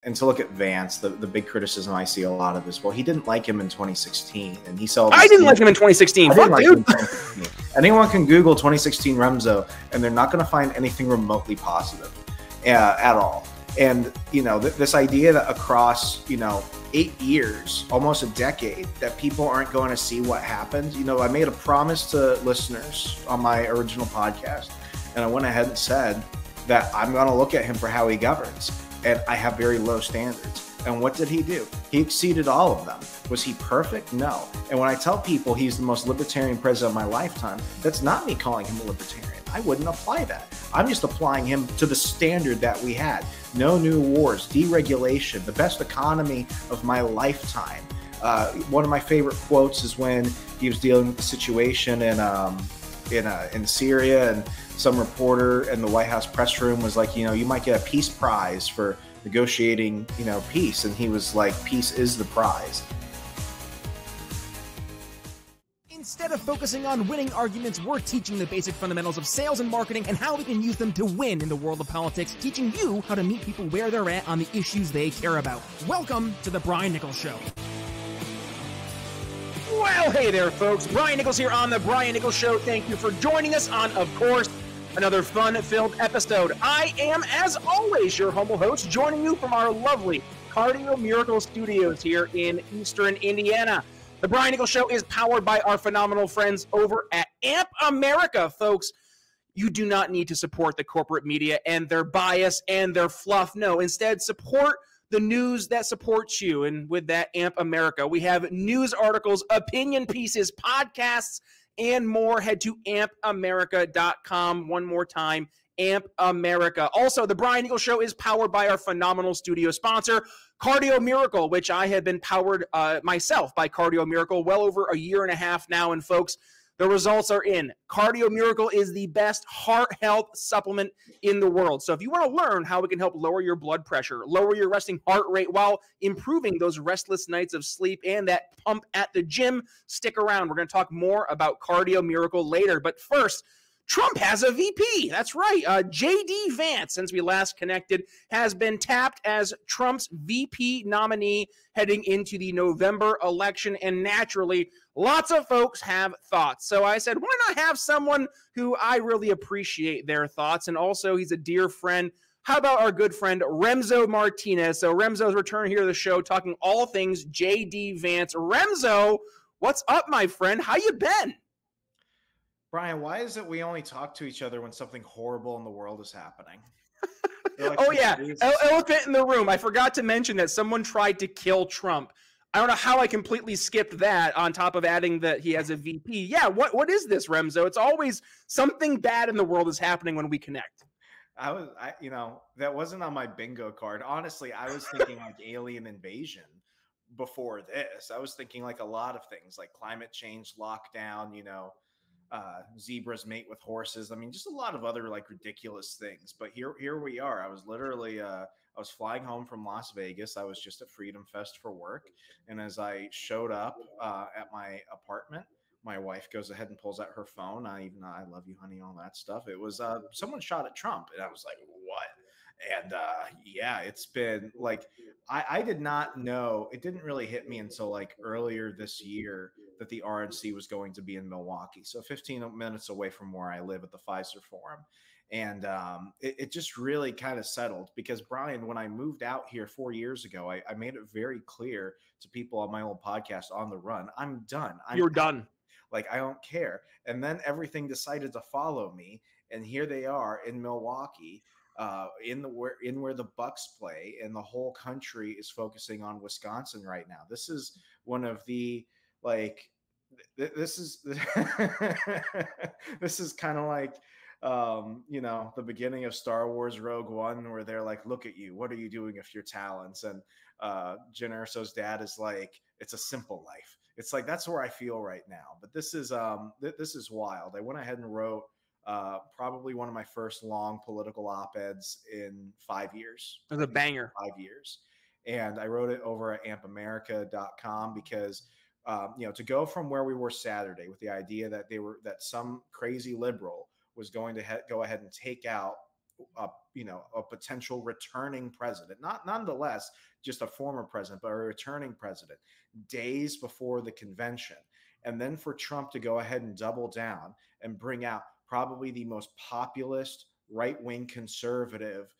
And to look at Vance, the big criticism I see a lot of is, well, he didn't like him in 2016, and he saw. I didn't like him in 2016. Fuck, dude. Anyone can Google 2016 Remso, and they're not going to find anything remotely positive at all. And this idea that across 8 years, almost a decade, that people aren't going to see what happened. I made a promise to listeners on my original podcast, and I went ahead and said that I'm going to look at him for how he governs. And I have very low standards. And what did he do? He exceeded all of them. Was he perfect? No. And when I tell people he's the most libertarian president of my lifetime, that's not me calling him a libertarian. I wouldn't apply that. I'm just applying him to the standard that we had. No new wars, deregulation, the best economy of my lifetime. One of my favorite quotes is when he was dealing with the situation in Syria, and some reporter in the White House press room was like, you might get a peace prize for negotiating, peace. And he was like, peace is the prize. Instead of focusing on winning arguments, we're teaching the basic fundamentals of sales and marketing and how we can use them to win in the world of politics, teaching you how to meet people where they're at on the issues they care about. Welcome to the Brian Nichols Show. Well, hey there, folks. Brian Nichols here on the Brian Nichols Show. Thank you for joining us on, of course, another fun-filled episode. I am, as always, your humble host, joining you from our lovely Cardio Miracle Studios here in Eastern Indiana. The Brian Nichols Show is powered by our phenomenal friends over at Amp America, folks. You do not need to support the corporate media and their bias and their fluff. No, instead, support the news that supports you. And with that, Amp America, we have news articles, opinion pieces, podcasts, and more. Head to ampamerica.com. One more time, Amp America. Also, the Brian Nichols Show is powered by our phenomenal studio sponsor, Cardio Miracle, which I have been powered myself by Cardio Miracle well over a year and a half now. And folks, the results are in. Cardio Miracle is the best heart health supplement in the world. So if you want to learn how it can help lower your blood pressure, lower your resting heart rate while improving those restless nights of sleep and that pump at the gym, stick around. We're going to talk more about Cardio Miracle later. But first, Trump has a VP. That's right. JD Vance, since we last connected, has been tapped as Trump's VP nominee heading into the November election. And naturally, lots of folks have thoughts. So I said, why not have someone who I really appreciate their thoughts? And also, he's a dear friend. How about our good friend, Remso Martinez? So Remso's return here to the show, talking all things JD Vance. Remso, what's up, my friend? How you been? Brian, why is it we only talk to each other when something horrible in the world is happening? Oh, yeah. Elephant in the room. I forgot to mention that someone tried to kill Trump. I don't know how I completely skipped that on top of adding that he has a VP. Yeah, what is this, Remso? It's always something bad in the world is happening when we connect. That wasn't on my bingo card. Honestly, I was thinking like alien invasion before this. I was thinking like a lot of things like climate change, lockdown, zebras mate with horses. I mean, just a lot of other like ridiculous things. But here we are. I was literally I was flying home from Las Vegas. I was just at Freedom Fest for work, and as I showed up at my apartment, my wife goes ahead and pulls out her phone. I love you, honey, all that stuff. It was someone shot at Trump, and I was like, what? And yeah, it's been like I did not know. It didn't really hit me until like earlier this year that the RNC was going to be in Milwaukee, so 15 minutes away from where I live at the Pfizer Forum. And it just really kind of settled because, Brian, when I moved out here 4 years ago, I made it very clear to people on my old podcast, On the Run, I'm done. You're done. Like, I don't care. And then everything decided to follow me. And here they are in Milwaukee, where the Bucks play, and the whole country is focusing on Wisconsin right now. This is one of the this is this is kind of like the beginning of Star Wars Rogue One, where they're like, look at you, what are you doing with your talents? And Jen Erso's dad is like, it's a simple life. It's like, that's where I feel right now. But this is wild. I went ahead and wrote probably one of my first long political op-eds in 5 years. It was a banger. 5 years. And I wrote it over at ampamerica.com because to go from where we were Saturday with the idea that some crazy liberal was going to go ahead and take out a potential returning president, not nonetheless just a former president, but a returning president, days before the convention. And then for Trump to go ahead and double down and bring out probably the most populist, right-wing conservative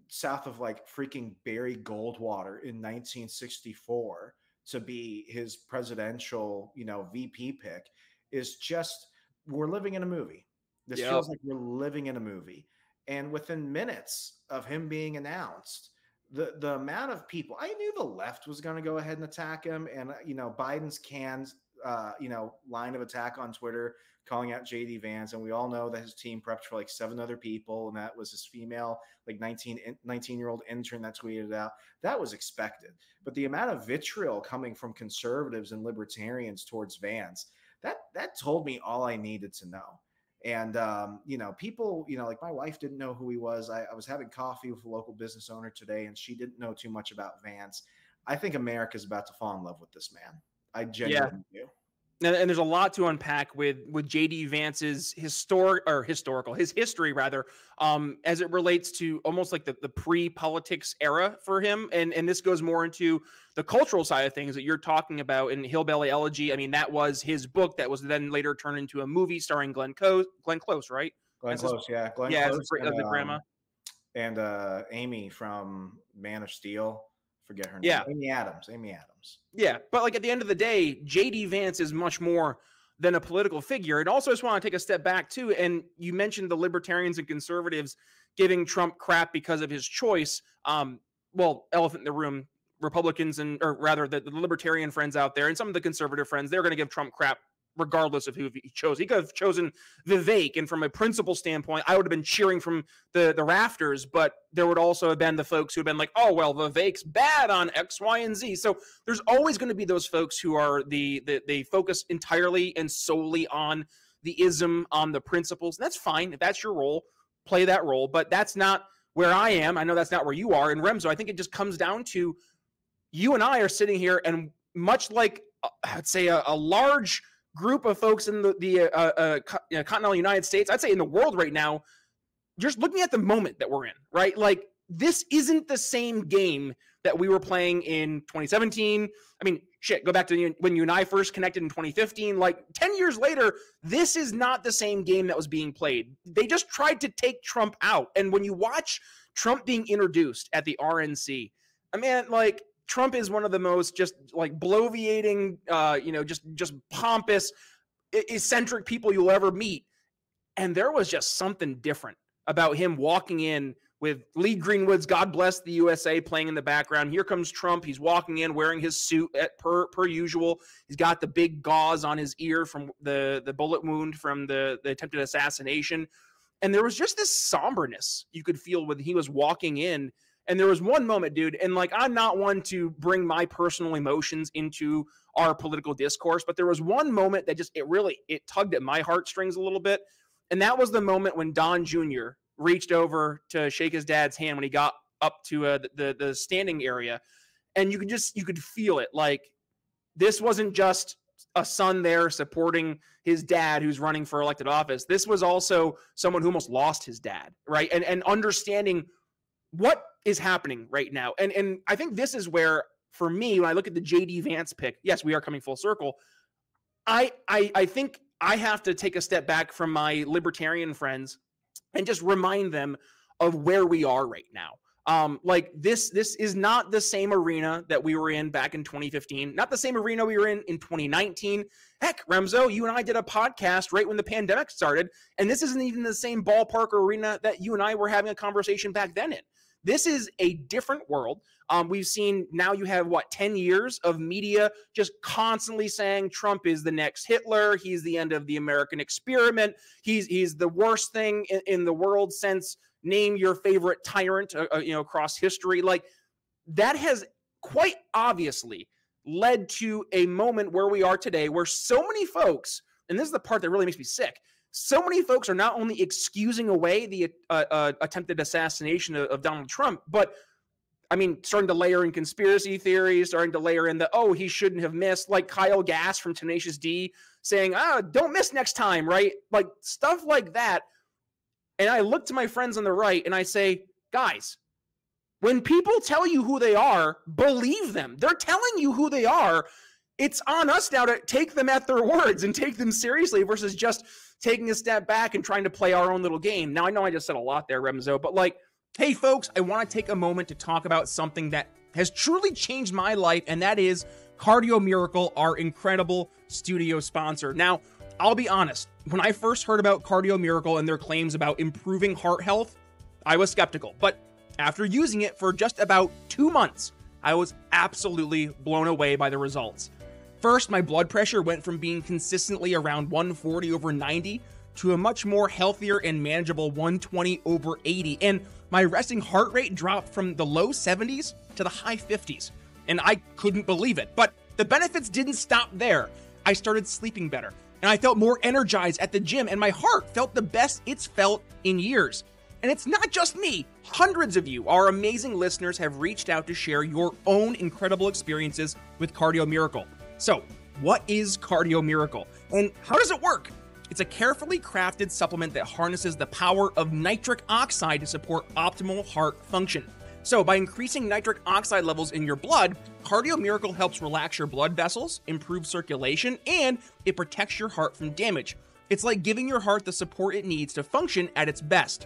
south of like freaking Barry Goldwater in 1964 to be his presidential, VP pick is just, we're living in a movie. This feels like we're living in a movie. And within minutes of him being announced, the amount of people, I knew the left was going to go ahead and attack him. And, Biden's canned, line of attack on Twitter calling out JD Vance. And we all know that his team prepped for like 7 other people. And that was his female, like 19-year-old intern that tweeted out. That was expected. But the amount of vitriol coming from conservatives and libertarians towards Vance, that told me all I needed to know. And, people, like my wife didn't know who he was. I was having coffee with a local business owner today, and she didn't know too much about Vance. I think America's about to fall in love with this man. I genuinely do. And there's a lot to unpack with JD Vance's his history rather, as it relates to almost like the pre-politics era for him. And this goes more into the cultural side of things that you're talking about in Hillbilly Elegy. I mean, that was his book that was then later turned into a movie starring Glenn Close, right? Glenn Close, yeah. Glenn Close and, the grandma. And Amy from Man of Steel. Forget her name. Yeah. Amy Adams. Yeah. But like at the end of the day, JD Vance is much more than a political figure. And also I just want to take a step back too. And you mentioned the libertarians and conservatives giving Trump crap because of his choice. Well, elephant in the room, Republicans or rather the libertarian friends out there and some of the conservative friends, they're going to give Trump crap regardless of who he chose. He could have chosen Vivek, and from a principle standpoint, I would have been cheering from the rafters, but there would also have been the folks who have been like, oh, well, Vivek's bad on X, Y, and Z. So there's always going to be those folks who are they focus entirely and solely on the ism, on the principles. And that's fine. If that's your role, play that role. But that's not where I am. I know that's not where you are. And Remso, I think it just comes down to you and I are sitting here, and much like, I'd say, a large group of folks in the continental United States, I'd say in the world right now, just looking at the moment that we're in, right? Like, this isn't the same game that we were playing in 2017. I mean, shit, go back to when you and I first connected in 2015. Like, 10 years later, this is not the same game that was being played. They just tried to take Trump out. And when you watch Trump being introduced at the RNC, I mean, like, Trump is one of the most just like bloviating, just pompous, eccentric people you'll ever meet. And there was just something different about him walking in with Lee Greenwood's God Bless the USA playing in the background. Here comes Trump. He's walking in wearing his suit per usual. He's got the big gauze on his ear from the bullet wound from the attempted assassination. And there was just this somberness you could feel when he was walking in. And there was one moment, dude, and like, I'm not one to bring my personal emotions into our political discourse, but there was one moment that just, it tugged at my heartstrings a little bit. And that was the moment when Don Jr. reached over to shake his dad's hand when he got up to the standing area. And you could feel it. Like, this wasn't just a son there supporting his dad who's running for elected office. This was also someone who almost lost his dad, right? And understanding what is happening right now. And I think this is where, for me, when I look at the JD Vance pick, yes, we are coming full circle. I think I have to take a step back from my libertarian friends and just remind them of where we are right now. Like, this is not the same arena that we were in back in 2015, not the same arena we were in 2019. Heck, Remso, you and I did a podcast right when the pandemic started, and this isn't even the same ballpark arena that you and I were having a conversation back then in. This is a different world. We've seen now you have, 10 years of media just constantly saying Trump is the next Hitler. He's the end of the American experiment. He's the worst thing in the world since name your favorite tyrant, across history. Like, that has quite obviously led to a moment where we are today, where so many folks, and this is the part that really makes me sick, so many folks are not only excusing away the attempted assassination of Donald Trump, but, I mean, starting to layer in conspiracy theories, starting to layer in he shouldn't have missed, like Kyle Gass from Tenacious D saying, don't miss next time, right? Like, stuff like that. And I look to my friends on the right and I say, guys, when people tell you who they are, believe them. They're telling you who they are. It's on us now to take them at their words and take them seriously versus just taking a step back and trying to play our own little game. Now, I know I just said a lot there, Remso, but like, hey, folks, I want to take a moment to talk about something that has truly changed my life, and that is Cardio Miracle, our incredible studio sponsor. Now, I'll be honest, when I first heard about Cardio Miracle and their claims about improving heart health, I was skeptical. But after using it for just about 2 months, I was absolutely blown away by the results. First, my blood pressure went from being consistently around 140/90 to a much more healthier and manageable 120/80. And my resting heart rate dropped from the low 70s to the high 50s. And I couldn't believe it. But the benefits didn't stop there. I started sleeping better, and I felt more energized at the gym, and my heart felt the best it's felt in years. And it's not just me. Hundreds of you, our amazing listeners, have reached out to share your own incredible experiences with Cardio Miracle. So, what is Cardio Miracle, and how does it work? It's a carefully crafted supplement that harnesses the power of nitric oxide to support optimal heart function. So, by increasing nitric oxide levels in your blood, Cardio Miracle helps relax your blood vessels, improve circulation, and it protects your heart from damage. It's like giving your heart the support it needs to function at its best.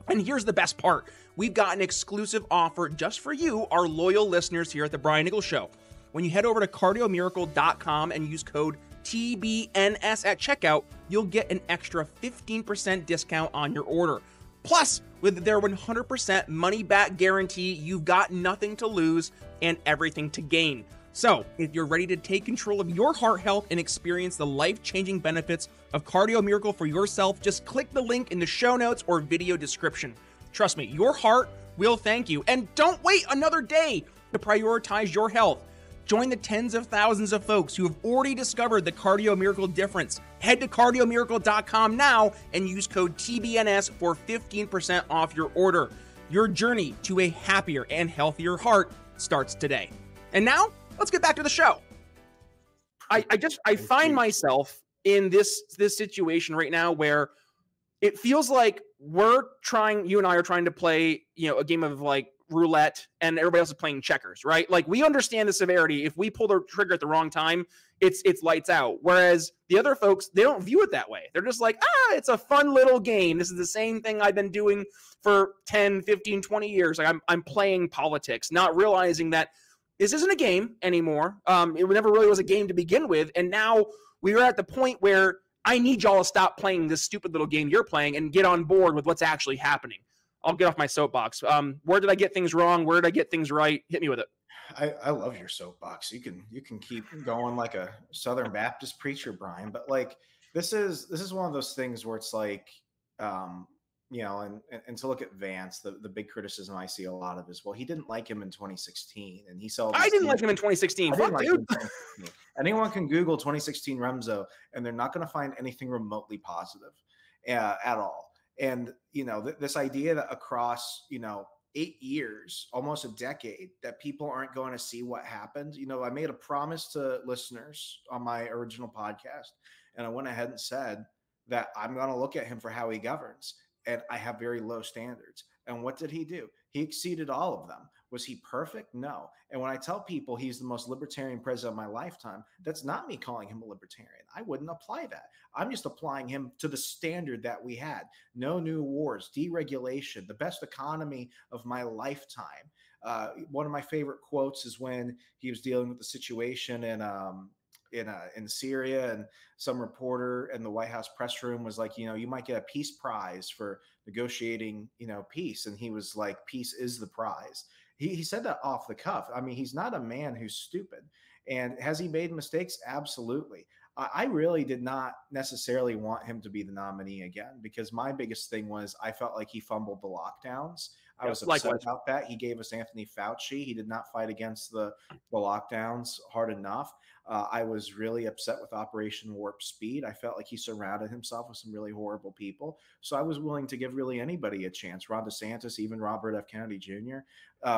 And here's the best part. We've got an exclusive offer just for you, our loyal listeners here at the Brian Nichols Show. When you head over to cardiomiracle.com and use code TBNS at checkout, you'll get an extra 15% discount on your order. Plus, with their 100% money-back guarantee, you've got nothing to lose and everything to gain. So, if you're ready to take control of your heart health and experience the life-changing benefits of Cardio Miracle for yourself, just click the link in the show notes or video description. Trust me, your heart will thank you. And don't wait another day to prioritize your health. Join the tens of thousands of folks who have already discovered the Cardio Miracle difference. Head to cardiomiracle.com now and use code TBNS for 15% off your order. Your journey to a happier and healthier heart starts today. And now, let's get back to the show. I find myself in this situation right now where it feels like you and I are trying to play, a game of like roulette and everybody else is playing checkers, right? Like, we understand the severity. If we pull the trigger at the wrong time, it's lights out. Whereas the other folks, they don't view it that way. They're just like, it's a fun little game. This is the same thing I've been doing for 10, 15, 20 years. Like, I'm playing politics, not realizing that this isn't a game anymore. It never really was a game to begin with. And now we are at the point where I need y'all to stop playing this stupid little game you're playing and get on board with what's actually happening. I'll get off my soapbox. Where did I get things wrong? Where did I get things right? Hit me with it. I love your soapbox. You can keep going like a Southern Baptist preacher, Brian. But like, this is one of those things where it's like, and to look at Vance, the big criticism I see a lot of is, well, he didn't like him in 2016, and he saw. I didn't like him in 2016. Fuck, dude. Anyone can Google 2016 Remso, and they're not going to find anything remotely positive at all. And this idea that across 8 years, almost a decade, that people aren't going to see what happened. I made a promise to listeners on my original podcast, and I went ahead and said that I'm going to look at him for how he governs. And I have very low standards. And what did he do? He exceeded all of them. Was he perfect? No. And when I tell people he's the most libertarian president of my lifetime, that's not me calling him a libertarian. I wouldn't apply that. I'm just applying him to the standard that we had. No new wars, deregulation, the best economy of my lifetime. One of my favorite quotes is when he was dealing with the situation in Syria, and some reporter in the White House press room was like, you might get a peace prize for negotiating, peace. And he was like, peace is the prize. He said that off the cuff. I mean, he's not a man who's stupid. And has he made mistakes? Absolutely. I really did not necessarily want him to be the nominee again, because my biggest thing was I felt like he fumbled the lockdowns. I was upset about that. He gave us Anthony Fauci. He did not fight against the lockdowns hard enough. I was really upset with Operation Warp Speed. I felt like he surrounded himself with some really horrible people. So I was willing to give really anybody a chance. Ron DeSantis, even Robert F. Kennedy Jr.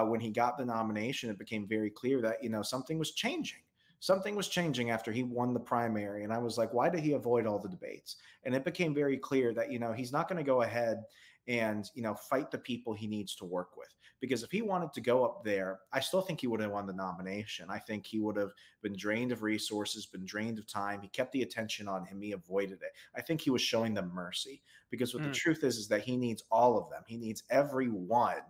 When he got the nomination, it became very clear that, something was changing. Something was changing after he won the primary. And I was like, why did he avoid all the debates? And it became very clear that, he's not going to go ahead and, you know, fight the people he needs to work with. Because if he wanted to go up there, I still think he would have won the nomination. I think he would have been drained of resources, been drained of time. He kept the attention on him. He avoided it. I think he was showing them mercy, because what the truth is that he needs all of them. He needs everyone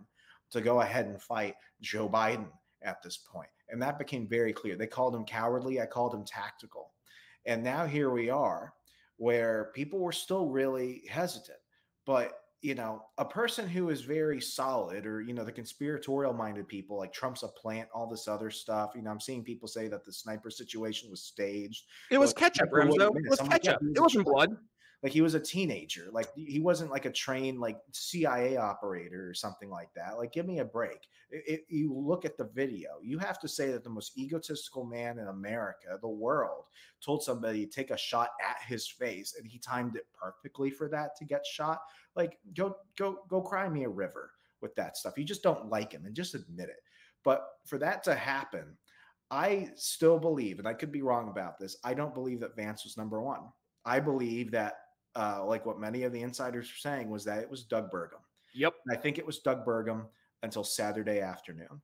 to go ahead and fight Joe Biden at this point. And that became very clear. They called him cowardly. I called him tactical. And now here we are, where people were still really hesitant. But, you know, a person who is very solid, or, you know, the conspiratorial minded people like Trump's a plant, all this other stuff. You know, I'm seeing people say that the sniper situation was staged. It was ketchup, Remso. It was ketchup. It wasn't blood. Like, he was a teenager. Like, he wasn't like a trained like CIA operator or something like that. Like, give me a break. You look at the video, you have to say that the most egotistical man in America, the world, told somebody to take a shot at his face, and he timed it perfectly for that to get shot. Like, go cry me a river with that stuff. You just don't like him, and just admit it. But for that to happen, I still believe, and I could be wrong about this, I don't believe that Vance was number one. I believe that, like what many of the insiders are saying, was that it was Doug Burgum. Yep. And I think it was Doug Burgum until Saturday afternoon.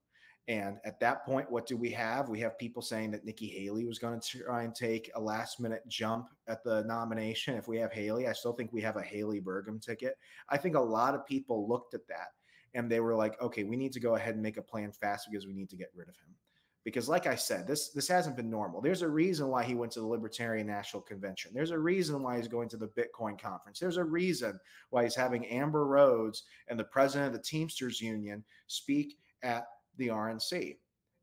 And at that point, what do we have? We have people saying that Nikki Haley was going to try and take a last-minute jump at the nomination. If we have Haley, I still think we have a Haley Burgum ticket. I think a lot of people looked at that and they were like, okay, we need to go ahead and make a plan fast because we need to get rid of him. Because like I said, this hasn't been normal. There's a reason why he went to the Libertarian National Convention. There's a reason why he's going to the Bitcoin conference. There's a reason why he's having Amber Rhodes and the president of the Teamsters Union speak at the RNC.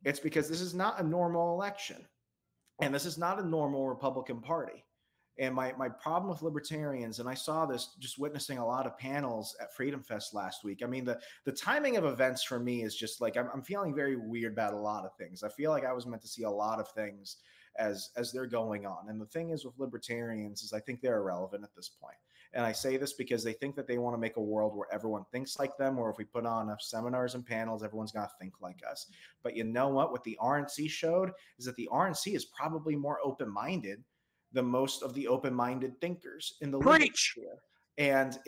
It's because this is not a normal election, and this is not a normal Republican Party. And my problem with libertarians, and I saw this just witnessing a lot of panels at Freedom Fest last week. I mean, the timing of events for me is just like, I'm feeling very weird about a lot of things. I feel like I was meant to see a lot of things as they're going on. And the thing is with libertarians is I think they're irrelevant at this point. And I say this because they think that they want to make a world where everyone thinks like them, or if we put on enough seminars and panels, everyone's going to think like us. But you know what the RNC showed is that the RNC is probably more open-minded than most of the open-minded thinkers in the Preach. leadership. And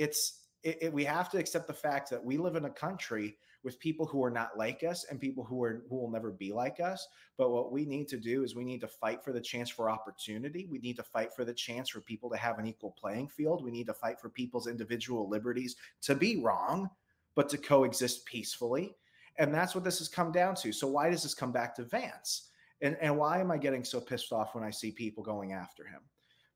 we have to accept the fact that we live in a country with people who are not like us and people who will never be like us. But what we need to do is we need to fight for the chance for opportunity. We need to fight for the chance for people to have an equal playing field. We need to fight for people's individual liberties to be wrong, but to coexist peacefully. And that's what this has come down to. So why does this come back to Vance? And why am I getting so pissed off when I see people going after him?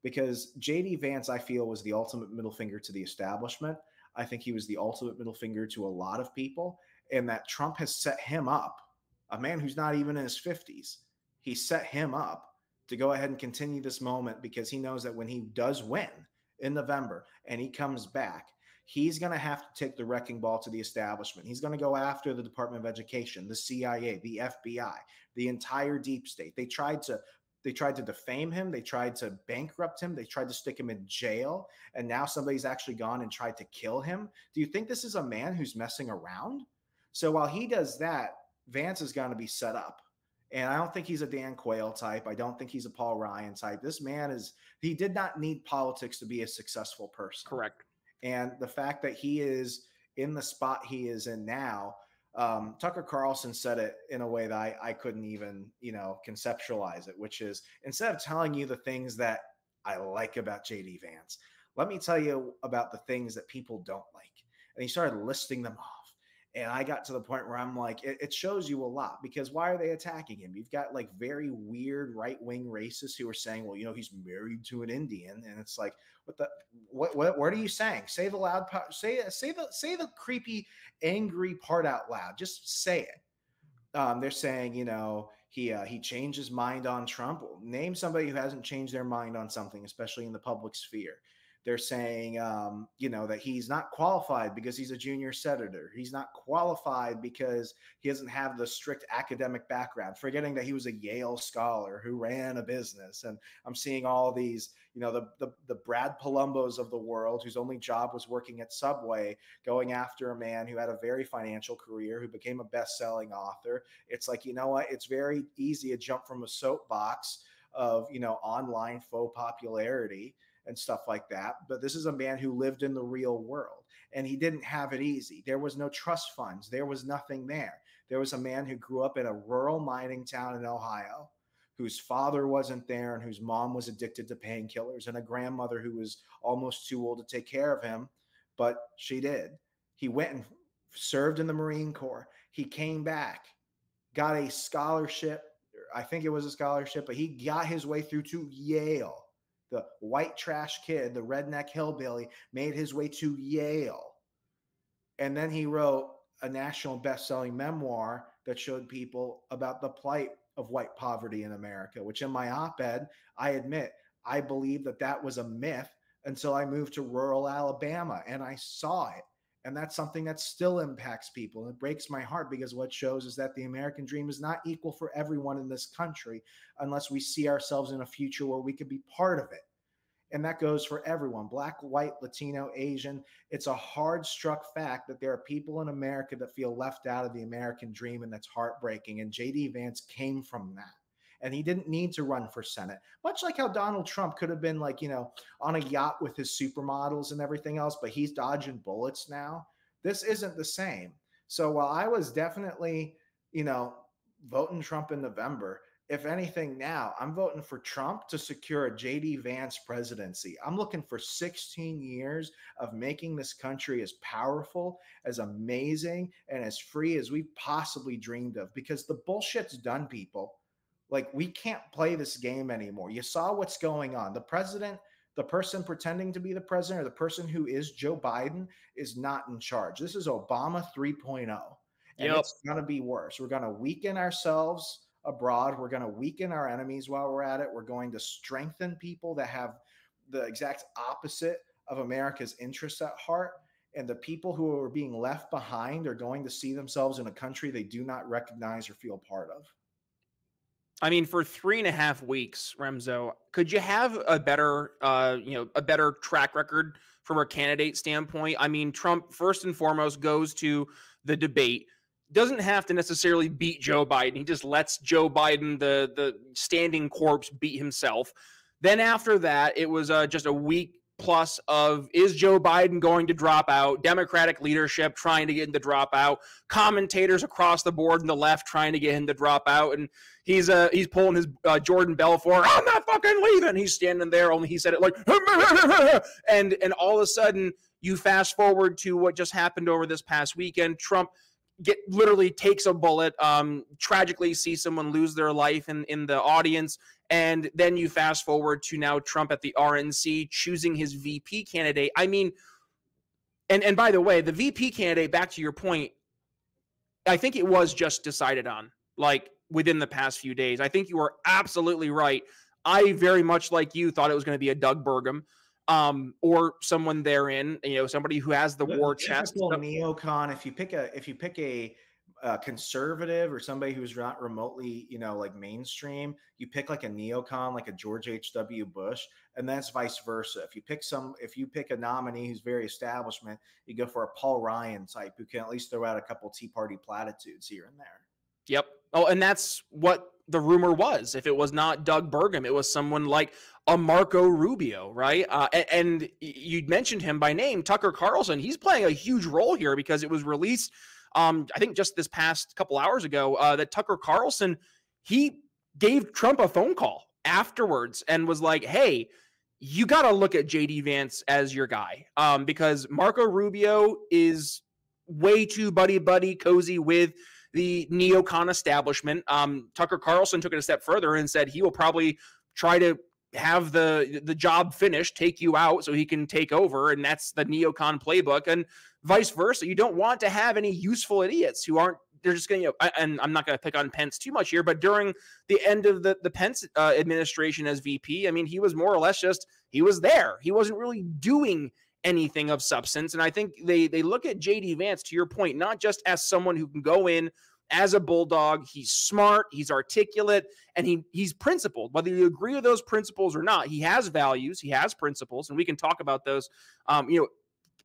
Because JD Vance, I feel, was the ultimate middle finger to the establishment. I think he was the ultimate middle finger to a lot of people, and that Trump has set him up, a man who's not even in his 50s. He set him up to go ahead and continue this moment because he knows that when he does win in November and he comes back, he's going to have to take the wrecking ball to the establishment. He's going to go after the Department of Education, the CIA, the FBI, the entire deep state. They tried to defame him. They tried to bankrupt him. They tried to stick him in jail. And now somebody's actually gone and tried to kill him. Do you think this is a man who's messing around? So while he does that, Vance is going to be set up. And I don't think he's a Dan Quayle type. I don't think he's a Paul Ryan type. This man he did not need politics to be a successful person. Correct. And the fact that he is in the spot he is in now, Tucker Carlson said it in a way that I couldn't even, conceptualize it, which is, instead of telling you the things that I like about JD Vance, let me tell you about the things that people don't like. And he started listing them off. And I got to the point where I'm like, it shows you a lot, because why are they attacking him? You've got like very weird right-wing racists who are saying, well, he's married to an Indian. And it's like, what are you saying? Say the loud part, say the creepy, angry part out loud. Just say it. They're saying, he changed his mind on Trump. Name somebody who hasn't changed their mind on something, especially in the public sphere. They're saying, that he's not qualified because he's a junior senator. He's not qualified because he doesn't have the strict academic background, forgetting that he was a Yale scholar who ran a business. And I'm seeing all these, the Brad Palumbos of the world, whose only job was working at Subway, going after a man who had a very financial career, who became a best-selling author. It's like, it's very easy to jump from a soapbox of, online faux popularity and stuff like that. But this is a man who lived in the real world, and he didn't have it easy. There was no trust funds. There was nothing there. There was a man who grew up in a rural mining town in Ohio, whose father wasn't there and whose mom was addicted to painkillers, and a grandmother who was almost too old to take care of him, but she did. He went and served in the Marine Corps. He came back, got a scholarship. I think it was a scholarship, but he got his way through to Yale. The white trash kid, the redneck hillbilly, made his way to Yale. And then he wrote a national best-selling memoir that showed people about the plight of white poverty in America, which in my op-ed, I admit, I believed that that was a myth until I moved to rural Alabama and I saw it. And that's something that still impacts people. It breaks my heart because what it shows is that the American dream is not equal for everyone in this country unless we see ourselves in a future where we could be part of it. And that goes for everyone, Black, white, Latino, Asian. It's a hard struck fact that there are people in America that feel left out of the American dream, and that's heartbreaking. And JD Vance came from that. And he didn't need to run for Senate, much like how Donald Trump could have been like, you know, on a yacht with his supermodels and everything else, but he's dodging bullets now. This isn't the same. So while I was definitely, you know, voting Trump in November, if anything now, I'm voting for Trump to secure a JD Vance presidency. I'm looking for 16 years of making this country as powerful, as amazing, and as free as we've possibly dreamed of, because the bullshit's done, people. Like, we can't play this game anymore. You saw what's going on. The president, the person pretending to be the president, or the person who is Joe Biden, is not in charge. This is Obama 3.0. And it's going to be worse. We're going to weaken ourselves abroad. We're going to weaken our enemies while we're at it. We're going to strengthen people that have the exact opposite of America's interests at heart. And the people who are being left behind are going to see themselves in a country they do not recognize or feel part of. I mean, for 3.5 weeks, Remso, could you have a better, a better track record from a candidate standpoint? I mean, Trump, first and foremost, goes to the debate, doesn't have to necessarily beat Joe Biden. He just lets Joe Biden, the standing corpse, beat himself. Then after that, it was just a week plus of, is Joe Biden going to drop out? Democratic leadership trying to get him to drop out. Commentators across the board in the left trying to get him to drop out. And he's pulling his Jordan Belfort, I'm not fucking leaving. He's standing there, only he said it like, and all of a sudden you fast forward to what just happened over this past weekend. Trump literally takes a bullet, tragically sees someone lose their life in the audience. And then you fast forward to now Trump at the RNC choosing his VP candidate. I mean, and by the way, the VP candidate, back to your point, I think it was just decided on, like, within the past few days. I think you are absolutely right. I very much, like you, thought it was going to be a Doug Burgum, or someone therein, you know, somebody who has the war chest. Neocon. If you pick a conservative or somebody who's not remotely, you know, like mainstream, you pick like a neocon, like a George H.W. Bush, and that's vice versa. If you pick a nominee who's very establishment, you go for a Paul Ryan type who can at least throw out a couple Tea Party platitudes here and there. Yep. Oh, and that's what the rumor was. If it was not Doug Burgum, it was someone like a Marco Rubio, right? And you mentioned him by name, Tucker Carlson. He's playing a huge role here because it was released, I think just this past couple hours ago, that Tucker Carlson, he gave Trump a phone call afterwards and was like, hey, you got to look at JD Vance as your guy, because Marco Rubio is way too buddy-buddy cozy with the neocon establishment. Tucker Carlson took it a step further and said he will probably try to have the job finished, take you out so he can take over. And that's the neocon playbook, and vice versa. You don't want to have any useful idiots who aren't, they're just going to, and I'm not going to pick on Pence too much here, but during the end of the Pence administration as VP, I mean, he was more or less just, he was there. He wasn't really doing anything of substance. And I think they look at JD Vance, to your point, not just as someone who can go in as a bulldog. He's smart, he's articulate, and he's principled. Whether you agree with those principles or not, he has values, he has principles, and we can talk about those. You know,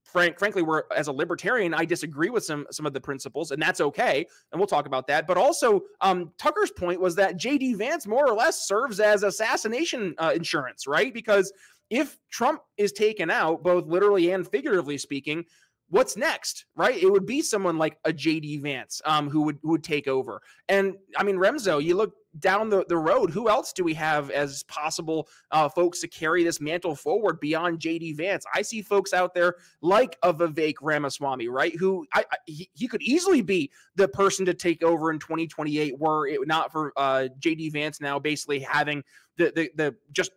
frankly, as a libertarian, I disagree with some of the principles, and that's okay, and we'll talk about that. But also, Tucker's point was that JD Vance more or less serves as assassination insurance, right? Because if Trump is taken out, both literally and figuratively speaking, what's next, right? It would be someone like a JD Vance who would take over. And I mean, Remso, you look down the road, who else do we have as possible folks to carry this mantle forward beyond JD Vance? I see folks out there like a Vivek Ramaswamy, right? Who he could easily be the person to take over in 2028 were it not for JD Vance now basically having the just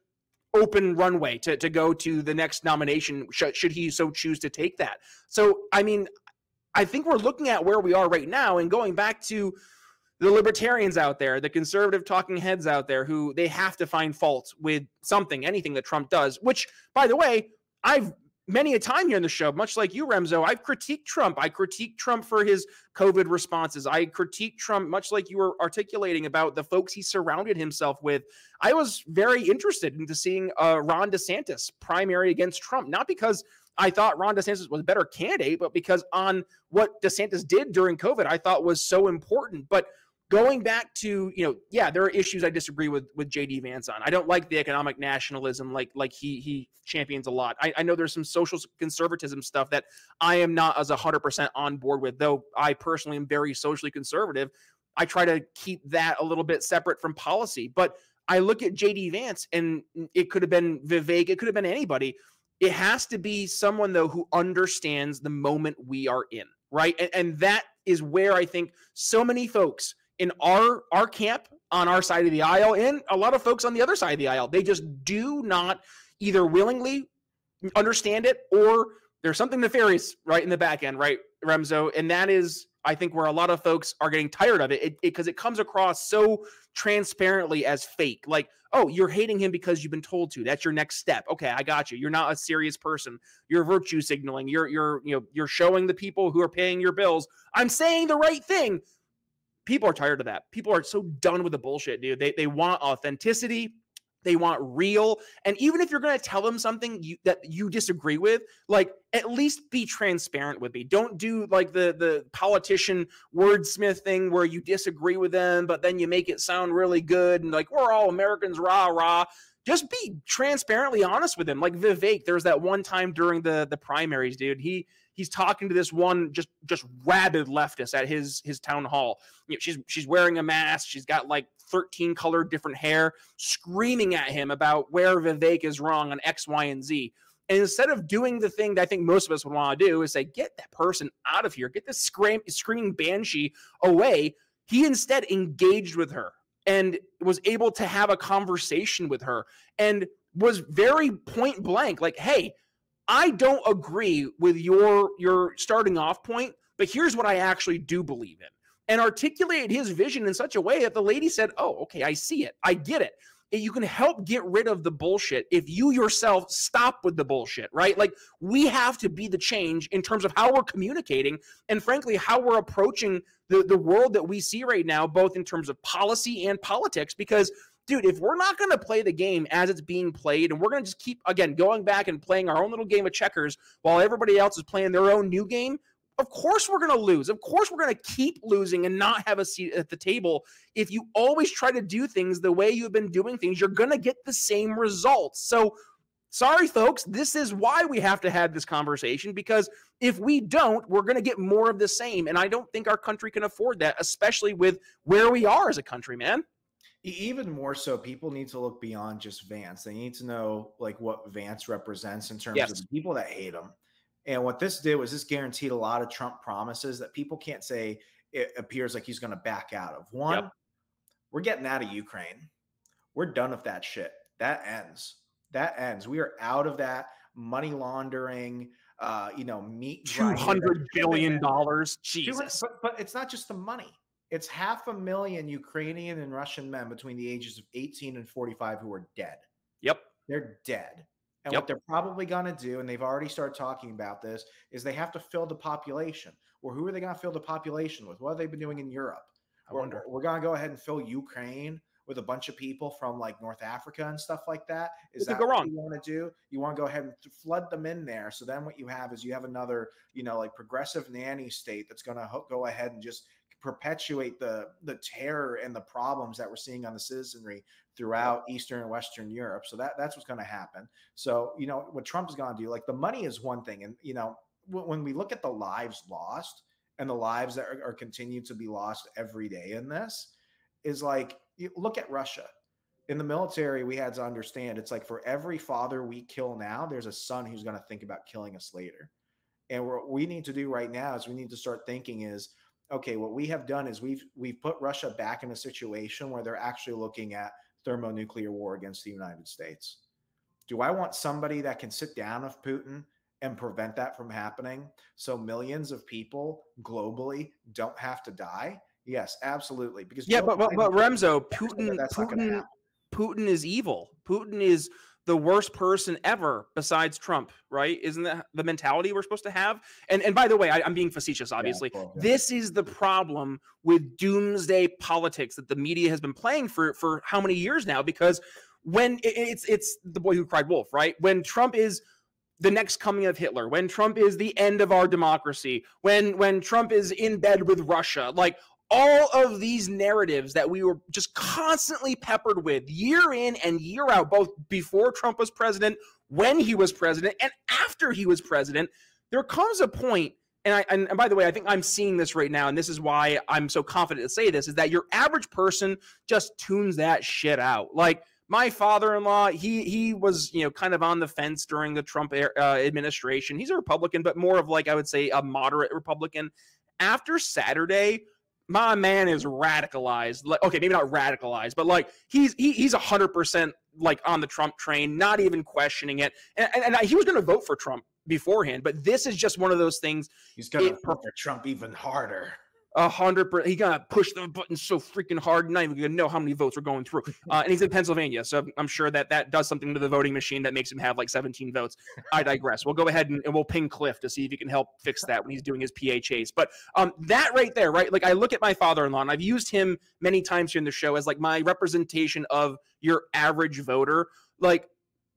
open runway to go to the next nomination should he so choose to take that. So, I mean, I think we're looking at where we are right now and going back to the libertarians out there, the conservative talking heads out there who they have to find fault with something, anything that Trump does, which, by the way, I've many a time here in the show, much like you, Remso, I've critiqued Trump. I critiqued Trump for his COVID responses. I critiqued Trump, much like you were articulating about the folks he surrounded himself with. I was very interested into seeing Ron DeSantis primary against Trump, not because I thought Ron DeSantis was a better candidate, but because on what DeSantis did during COVID, I thought was so important. But going back to, yeah, there are issues I disagree with JD Vance on. I don't like the economic nationalism like he champions a lot. I know there's some social conservatism stuff that I am not as 100% on board with, though I personally am very socially conservative. I try to keep that a little bit separate from policy. But I look at JD Vance, and it could have been Vivek, it could have been anybody. It has to be someone, though, who understands the moment we are in, right? And that is where I think so many folks in our camp on our side of the aisle and a lot of folks on the other side of the aisle, they just do not either willingly understand it or there's something nefarious right in the back end, right, Remso? And that is, I think, where a lot of folks are getting tired of it because it comes across so transparently as fake. Like, oh, you're hating him because you've been told to. That's your next step. Okay, I got you. You're not a serious person. You're virtue signaling. You're showing the people who are paying your bills, I'm saying the right thing. People are tired of that. People are so done with the bullshit, dude. They want authenticity. They want real. And even if you're going to tell them something that you disagree with, like, at least be transparent with me. Don't do like the politician wordsmith thing where you disagree with them, but then you make it sound really good and like, we're all Americans, rah, rah. Just be transparently honest with him. Like Vivek, there was that one time during the primaries, dude. He's talking to this one just rabid leftist at his town hall. She's wearing a mask. She's got like 13 colored different hair, screaming at him about where Vivek is wrong on X, Y, and Z. And instead of doing the thing that I think most of us would want to do is say, get that person out of here, get this screaming banshee away, he instead engaged with her and was able to have a conversation with her and was very point blank, like, hey, I don't agree with your starting off point, but here's what I actually do believe in. And articulated his vision in such a way that the lady said, oh, okay, I see it. I get it. You can help get rid of the bullshit if you yourself stop with the bullshit, right? Like, we have to be the change in terms of how we're communicating and, frankly, how we're approaching the world that we see right now, both in terms of policy and politics. Because, dude, if we're not going to play the game as it's being played and we're going to just keep, again, going back and playing our own little game of checkers while everybody else is playing their own new game, of course we're going to lose. Of course we're going to keep losing and not have a seat at the table. If you always try to do things the way you've been doing things, you're going to get the same results. So, sorry, folks, this is why we have to have this conversation, because if we don't, we're going to get more of the same. And I don't think our country can afford that, especially with where we are as a country, man. Even more so, people need to look beyond just Vance. They need to know like what Vance represents in terms of the people that hate him. And what this did was this guaranteed a lot of Trump promises that people can't say it appears like he's going to back out of. One, we're getting out of Ukraine. We're done with that shit. That ends. That ends. We are out of that money laundering, meat. $200 billion. Jesus. But it's not just the money. It's 500,000 Ukrainian and Russian men between the ages of 18 and 45 who are dead. Yep. They're dead. And what they're probably going to do, and they've already started talking about this, is they have to fill the population. Well, who are they going to fill the population with? What have they been doing in Europe? I wonder. We're going to go ahead and fill Ukraine with a bunch of people from like North Africa and stuff like that. Is that what you want to do? You want to go ahead and flood them in there. So then what you have is you have another, like progressive nanny state that's going to go ahead and just perpetuate the terror and the problems that we're seeing on the citizenry throughout Eastern and Western Europe. So that's what's going to happen. So, you know, what Trump is going to do, like the money is one thing. And, you know, when we look at the lives lost and the lives that are continued to be lost every day in this, is like, you look at Russia. In the military, we had to understand it's like for every father we kill now, there's a son who's going to think about killing us later. And what we need to do right now is we need to start thinking is, okay, what we have done is we've put Russia back in a situation where they're actually looking at thermonuclear war against the United States. Do I want somebody that can sit down with Putin and prevent that from happening so millions of people globally don't have to die? Yes, absolutely. Because but Remso, Putin is evil. Putin is the worst person ever besides Trump, right? Isn't that the mentality we're supposed to have? And by the way, I'm being facetious, obviously. Yeah, well, yeah. This is the problem with doomsday politics that the media has been playing for how many years now? Because when it's the boy who cried wolf, right? When Trump is the next coming of Hitler, when Trump is the end of our democracy, when Trump is in bed with Russia, like all of these narratives that we were just constantly peppered with year in and year out, both before Trump was president, when he was president, and after he was president, there comes a point, and by the way, I think I'm seeing this right now, and this is why I'm so confident to say this, is that your average person just tunes that shit out. Like my father-in-law, he was, you know, kind of on the fence during the Trump administration. He's a Republican, but more of like, I would say, a moderate Republican. After Saturday, my man is radicalized. Like, okay, maybe not radicalized, but like he's 100% like on the Trump train, not even questioning it. And he was going to vote for Trump beforehand, but this is just one of those things. He's going to vote for Trump even harder. 100%. He gonna push the button so freaking hard, not even gonna know how many votes are going through. And he's in Pennsylvania, so I'm sure that does something to the voting machine that makes him have like 17 votes. I digress. We'll go ahead and we'll ping Cliff to see if he can help fix that when he's doing his PA chase. But that right there, right? Like I look at my father-in-law, and I've used him many times here in the show as like my representation of your average voter. Like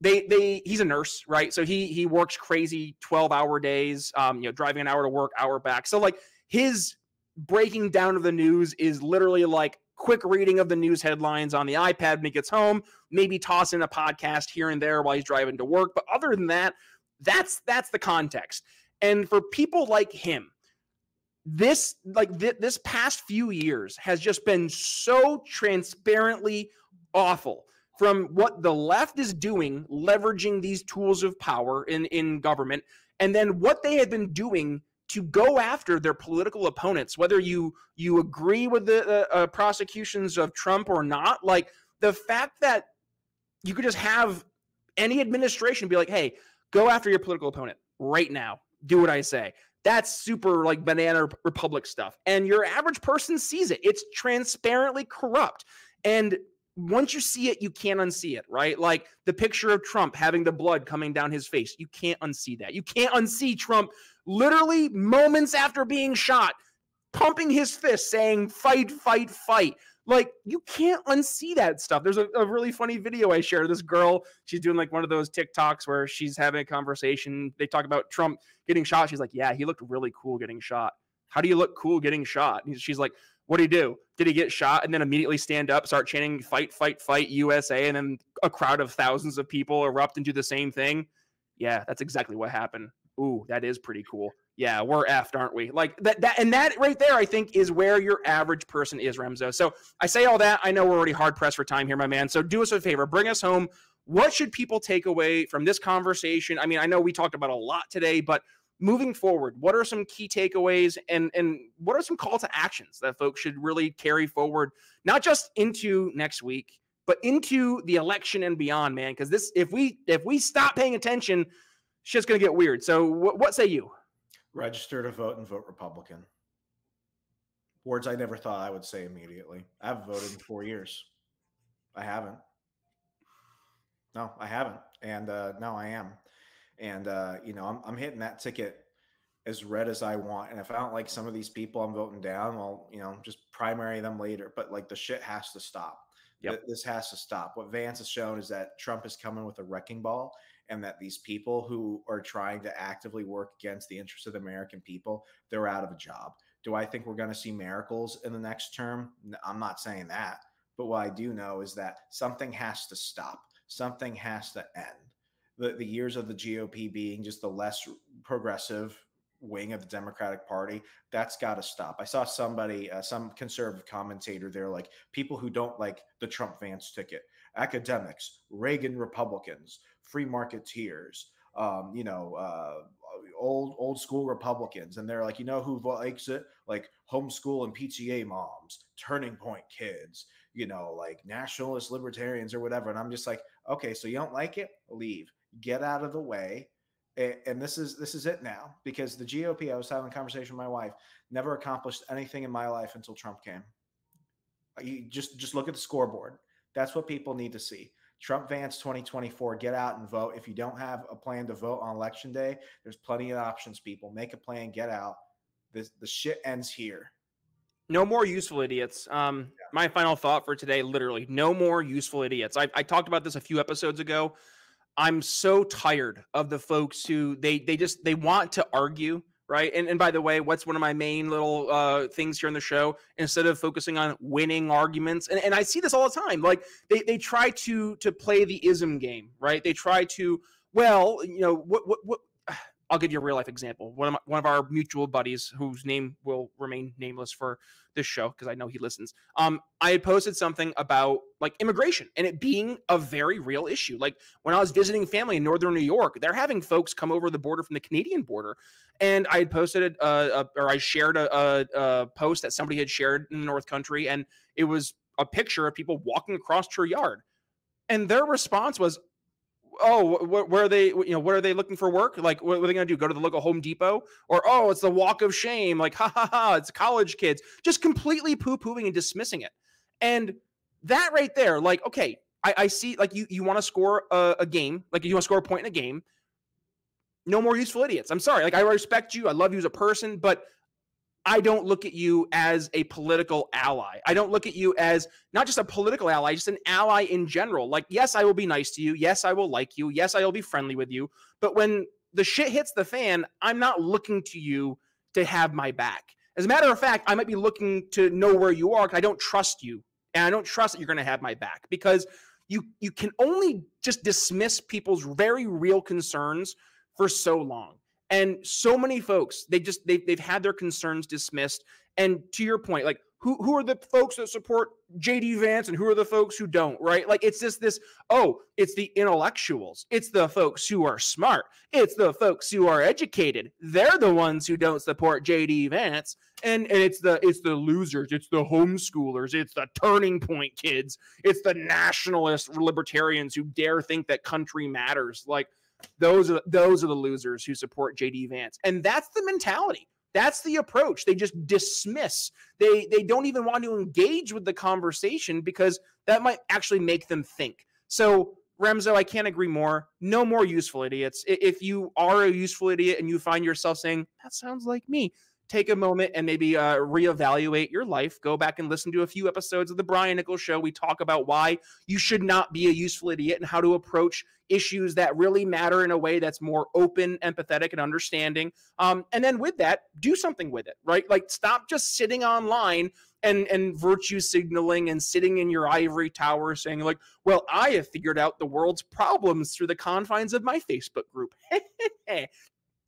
he's a nurse, right? So he works crazy 12-hour days, driving an hour to work, hour back. So like his breaking down of the news is literally like quick reading of the news headlines on the iPad when he gets home, maybe toss in a podcast here and there while he's driving to work. But other than that, that's the context. And for people like him, this past few years has just been so transparently awful from what the left is doing, leveraging these tools of power in government, and then what they have been doing to go after their political opponents, whether you agree with the prosecutions of Trump or not. Like the fact that you could just have any administration be like, hey, go after your political opponent right now. Do what I say. That's super like banana republic stuff. And your average person sees it. It's transparently corrupt. And once you see it, you can't unsee it, right? Like the picture of Trump having the blood coming down his face. You can't unsee that. You can't unsee Trump literally moments after being shot, pumping his fist, saying, fight, fight, fight. Like, you can't unsee that stuff. There's a really funny video I shared. This girl, she's doing like one of those TikToks where she's having a conversation. They talk about Trump getting shot. She's like, yeah, he looked really cool getting shot. How do you look cool getting shot? And she's like, what did he do? Did he get shot and then immediately stand up, start chanting, fight, fight, fight, USA, and then a crowd of thousands of people erupt and do the same thing? Yeah, that's exactly what happened. Ooh, that is pretty cool. Yeah, we're effed, aren't we? Like that right there, I think, is where your average person is, Remso. So I say all that. I know we're already hard pressed for time here, my man. So do us a favor, bring us home. What should people take away from this conversation? I mean, I know we talked about a lot today, but moving forward, what are some key takeaways and what are some call to actions that folks should really carry forward, not just into next week, but into the election and beyond, man? Because this, if we stop paying attention, shit's going to get weird. So what say you? Register to vote and vote Republican. Words I never thought I would say immediately. I've voted in 4 years. I haven't. No, I haven't. And no, I am. And, I'm hitting that ticket as red as I want. And if I don't like some of these people I'm voting down, well, just primary them later. But like the shit has to stop. Yep. This has to stop. What Vance has shown is that Trump is coming with a wrecking ball, and that these people who are trying to actively work against the interests of the American people, they're out of a job. Do I think we're going to see miracles in the next term? I'm not saying that. But what I do know is that something has to stop. Something has to end. The years of the GOP being just the less progressive wing of the Democratic Party, that's got to stop. I saw somebody, some conservative commentator there, like people who don't like the Trump-Vance ticket, academics, Reagan Republicans, free marketeers, old school Republicans. And they're like, you know who likes it? Like homeschool and PTA moms, Turning Point kids, like nationalist libertarians or whatever. And I'm just like, okay, so you don't like it? Leave. Get out of the way. And this is it now, because the GOP, I was having a conversation with my wife, never accomplished anything in my life until Trump came. You just look at the scoreboard. That's what people need to see. Trump-Vance 2024, get out and vote. If you don't have a plan to vote on election day, there's plenty of options, people. Make a plan, get out. The shit ends here. No more useful idiots. My final thought for today, literally, no more useful idiots. I talked about this a few episodes ago. I'm so tired of the folks who they want to argue, right? And by the way, what's one of my main little things here on the show? Instead of focusing on winning arguments, and I see this all the time. Like they try to play the ism game, right? They try to, what I'll give you a real life example. One of our mutual buddies, whose name will remain nameless for this show because I know he listens. I had posted something about like immigration and it being a very real issue. Like when I was visiting family in northern New York, they're having folks come over the border from the Canadian border, and I had posted I shared a post that somebody had shared in the North Country, and it was a picture of people walking across your yard, and their response was, oh, where are they? What are they looking for work? Like, what are they going to do? Go to the local Home Depot? Or, oh, it's the walk of shame. Like, ha ha ha, it's college kids. Just completely poo-pooing and dismissing it. And that right there, like, okay, I see, like, you want to score a game, like, you want to score a point in a game. No more useful idiots. I'm sorry. Like, I respect you. I love you as a person, but I don't look at you as a political ally. I don't look at you as not just a political ally, just an ally in general. Like, yes, I will be nice to you. Yes, I will like you. Yes, I will be friendly with you. But when the shit hits the fan, I'm not looking to you to have my back. As a matter of fact, I might be looking to know where you are because I don't trust you. And I don't trust that you're going to have my back, because you can only just dismiss people's very real concerns for so long. And so many folks, they've had their concerns dismissed. And to your point, like, who are the folks that support JD Vance and who are the folks who don't, right? Like, it's just this, oh, it's the intellectuals. It's the folks who are smart. It's the folks who are educated. They're the ones who don't support JD Vance. And it's the losers. It's the homeschoolers. It's the Turning Point kids. It's the nationalist libertarians who dare think that country matters. Like, those are the losers who support JD Vance. And that's the mentality. That's the approach. They just dismiss. They don't even want to engage with the conversation because that might actually make them think. So, Remso, I can't agree more. No more useful idiots. If you are a useful idiot and you find yourself saying, that sounds like me, take a moment and maybe reevaluate your life. Go back and listen to a few episodes of the Brian Nichols Show. We talk about why you should not be a useful idiot and how to approach issues that really matter in a way that's more open, empathetic, and understanding. And then with that, do something with it, right? Like, stop just sitting online and virtue signaling and sitting in your ivory tower saying, like, well, I have figured out the world's problems through the confines of my Facebook group.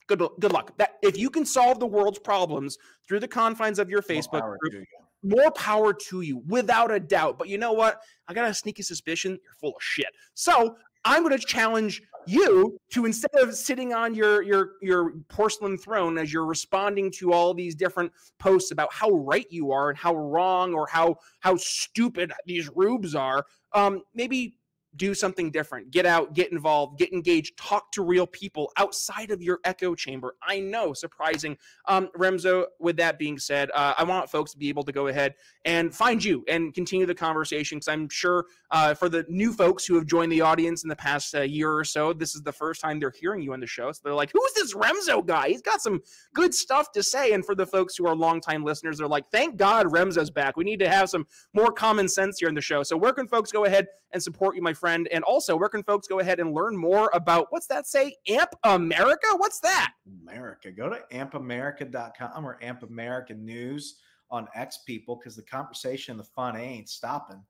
Good luck. That if you can solve the world's problems through the confines of your Facebook group, more power to you, without a doubt. But you know what? I got a sneaky suspicion you're full of shit. So I'm going to challenge you to, instead of sitting on your porcelain throne as you're responding to all these different posts about how right you are and how wrong or how stupid these rubes are, maybe do something different. Get out, get involved, get engaged, talk to real people outside of your echo chamber. I know, surprising. Remso, with that being said, I want folks to be able to go ahead and find you and continue the conversation, because I'm sure for the new folks who have joined the audience in the past year or so, this is the first time they're hearing you on the show. So they're like, who's this Remso guy? He's got some good stuff to say. And for the folks who are longtime listeners, they're like, thank God Remso's back. We need to have some more common sense here in the show. So where can folks go ahead and support you, my friend, friend. And also, where can folks go ahead and learn more about, what's that say? AMP America? What's that? America. Go to ampamerica.com or AMP America News on X, people, because the conversation, the fun ain't stopping.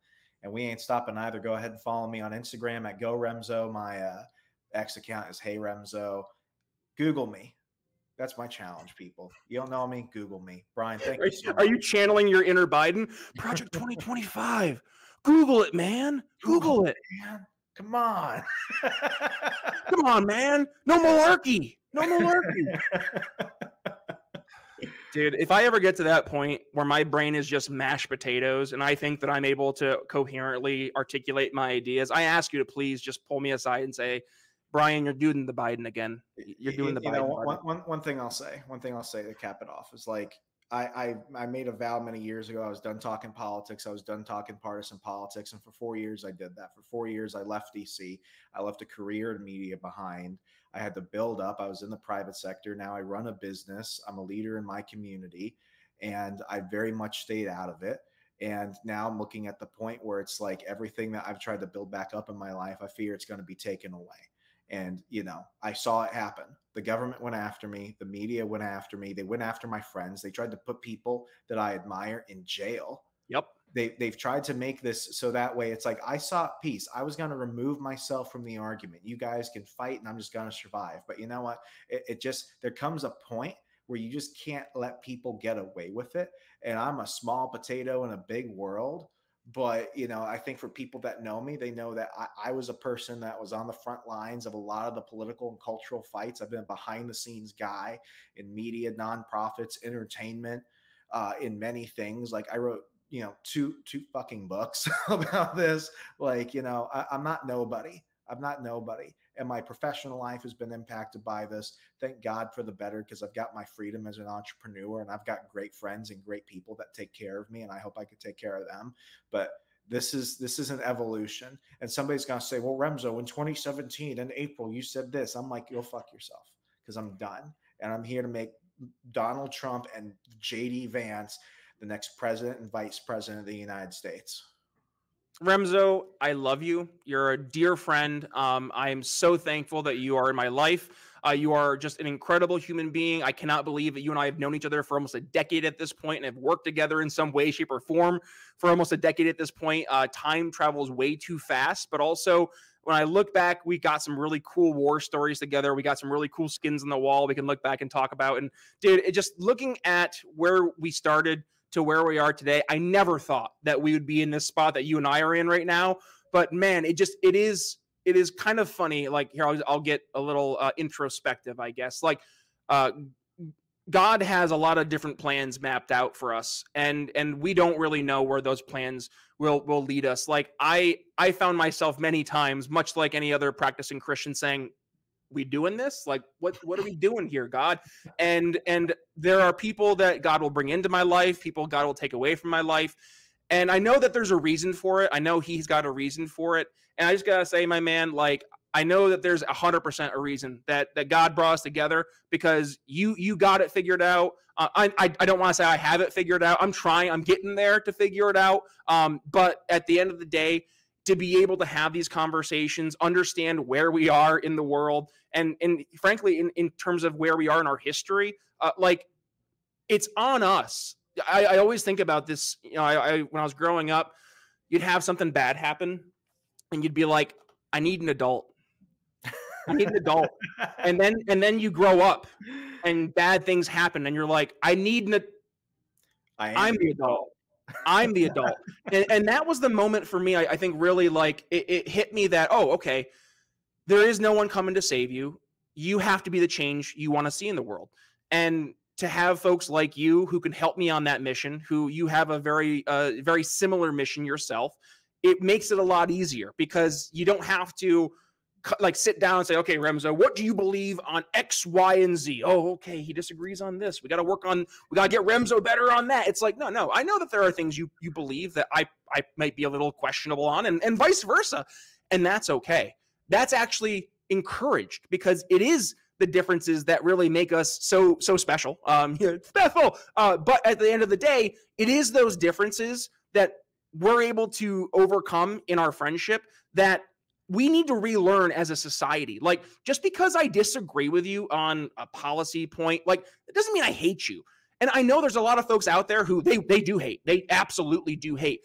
And we ain't stopping either. Go ahead and follow me on Instagram at GoRemso. My X account is Hey Remso. Google me. That's my challenge, people. You don't know me? Google me. Brian, thank you so much. Are you channeling your inner Biden? Project 2025. Google it, man. Google it. Man. Come on. Come on, man. No malarkey. No malarkey. Dude, if I ever get to that point where my brain is just mashed potatoes and I think that I'm able to coherently articulate my ideas, I ask you to please just pull me aside and say, Brian, you're doing the Biden again. You're doing the Biden. One thing I'll say to cap it off is like, I made a vow many years ago. I was done talking politics. I was done talking partisan politics. And for 4 years, I did that. For 4 years, I left DC. I left a career in media behind. I had to build up. I was in the private sector. Now I run a business. I'm a leader in my community. And I very much stayed out of it. And now I'm looking at the point where it's like everything that I've tried to build back up in my life, I fear it's going to be taken away. And, you know, I saw it happen. The government went after me. The media went after me. They went after my friends. They tried to put people that I admire in jail. Yep. They've tried to make this so that way it's like I sought peace. I was going to remove myself from the argument. You guys can fight and I'm just going to survive. But you know what? It just, there comes a point where you just can't let people get away with it. And I'm a small potato in a big world. But, you know, I think for people that know me, they know that I was a person that was on the front lines of a lot of the political and cultural fights. I've been a behind the scenes guy in media, nonprofits, entertainment, in many things. Like I wrote, you know, two fucking books about this. Like, you know, I'm not nobody. I'm not nobody. And my professional life has been impacted by this. Thank God for the better, because I've got my freedom as an entrepreneur and I've got great friends and great people that take care of me. And I hope I could take care of them. But this is an evolution. And somebody's going to say, well, Remso, in 2017 in April, you said this. I'm like, go fuck yourself, because I'm done. And I'm here to make Donald Trump and JD Vance the next president and vice president of the United States. Remso, I love you. You're a dear friend. I am so thankful that you are in my life. You are just an incredible human being. I cannot believe that you and I have known each other for almost a decade at this point and have worked together in some way, shape, or form for almost a decade at this point. Time travels way too fast, but also when I look back, we got some really cool war stories together. We got some really cool skins on the wall we can look back and talk about. And dude, it just looking at where we started to where we are today, I never thought that we would be in this spot that you and I are in right now. But man, it is kind of funny. Like here, I'll get a little introspective, I guess. Like God has a lot of different plans mapped out for us, and we don't really know where those plans will lead us. Like I found myself many times, much like any other practicing Christian, saying, we doing this? Like, what are we doing here, God? And there are people that God will bring into my life, people God will take away from my life. And I know that there's a reason for it. I know he's got a reason for it. And I just got to say, my man, like, I know that there's 100% a reason that God brought us together, because you got it figured out. I don't want to say I have it figured out. I'm trying. I'm getting there to figure it out. But at the end of the day, to be able to have these conversations, understand where we are in the world, and frankly, in terms of where we are in our history, like it's on us. I always think about this. You know, when I was growing up, you'd have something bad happen, and you'd be like, "I need an adult. I need an adult." and then you grow up, and bad things happen, and you're like, "I need an. I'm the adult." I'm the adult. And that was the moment for me. I think really like it hit me that, oh, okay, there is no one coming to save you. You have to be the change you want to see in the world. And to have folks like you who can help me on that mission, who you have a very similar mission yourself, it makes it a lot easier, because you don't have to like sit down and say, okay, Remso, what do you believe on X, Y, and Z? Oh, okay, he disagrees on this. We got to get Remso better on that. It's like, no, I know that there are things you believe that I might be a little questionable on, and vice versa. And that's okay. That's actually encouraged, because it is the differences that really make us so special. Special. But at the end of the day, it is those differences that we're able to overcome in our friendship that we need to relearn as a society. Like, just because I disagree with you on a policy point, like, it doesn't mean I hate you. And I know there's a lot of folks out there who they do hate. They absolutely do hate.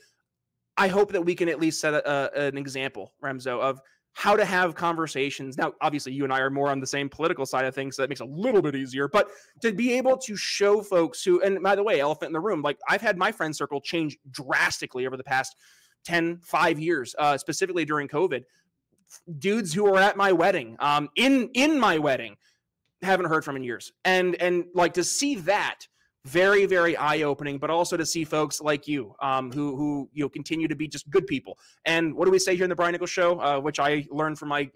I hope that we can at least set an example, Remso, of how to have conversations. Now, obviously, you and I are more on the same political side of things, so that makes it a little bit easier. But to be able to show folks who, and by the way, elephant in the room, like, I've had my friend circle change drastically over the past 5 years, specifically during COVID. Dudes who were at my wedding, in my wedding, haven't heard from in years. And like, to see that, very, very eye-opening, but also to see folks like you, who continue to be just good people. And what do we say here in the Brian Nichols Show, which I learned from my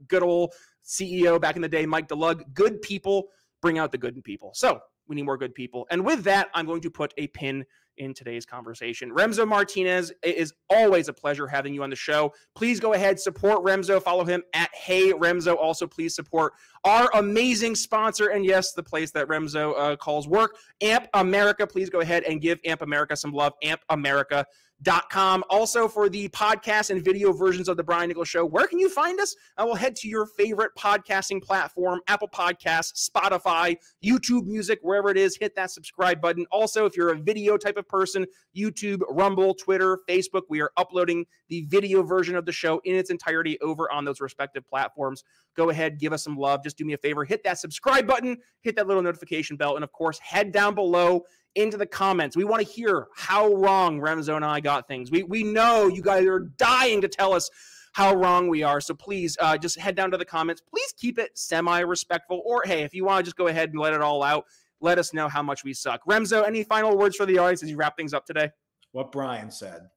good old CEO back in the day, Mike DeLug? Good people bring out the good in people. So we need more good people. And with that, I'm going to put a pin in today's conversation. Remso Martinez, it is always a pleasure having you on the show. Please go ahead, support Remso. Follow him at Hey Remso. Also, please support our amazing sponsor, and yes, the place that Remso calls work, Amp America. Please go ahead and give Amp America some love, ampamerica.com. Also, for the podcast and video versions of the Brian Nichols Show, where can you find us? I will head to your favorite podcasting platform, Apple Podcasts, Spotify, YouTube Music, wherever it is. Hit that subscribe button. Also, if you're a video type of person, YouTube, Rumble, Twitter, Facebook, we are uploading the video version of the show in its entirety over on those respective platforms. Go ahead, give us some love. Just do me a favor, hit that subscribe button, hit that little notification bell, and of course, head down below into the comments. We want to hear how wrong Remso and I got things. We know you guys are dying to tell us how wrong we are. So please just head down to the comments. Please keep it semi-respectful. Or, hey, if you want to just go ahead and let it all out, let us know how much we suck. Remso, any final words for the audience as you wrap things up today? What Brian said.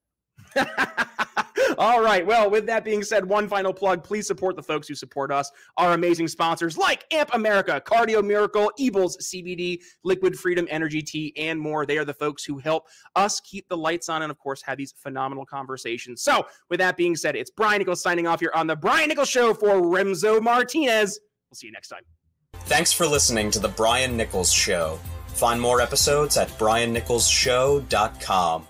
All right. Well, with that being said, one final plug. Please support the folks who support us, our amazing sponsors like Amp America, Cardio Miracle, Ebles CBD, Liquid Freedom Energy Tea, and more. They are the folks who help us keep the lights on and, of course, have these phenomenal conversations. So with that being said, it's Brian Nichols signing off here on the Brian Nichols Show for Remso Martinez. We'll see you next time. Thanks for listening to the Brian Nichols Show. Find more episodes at briannicholsshow.com.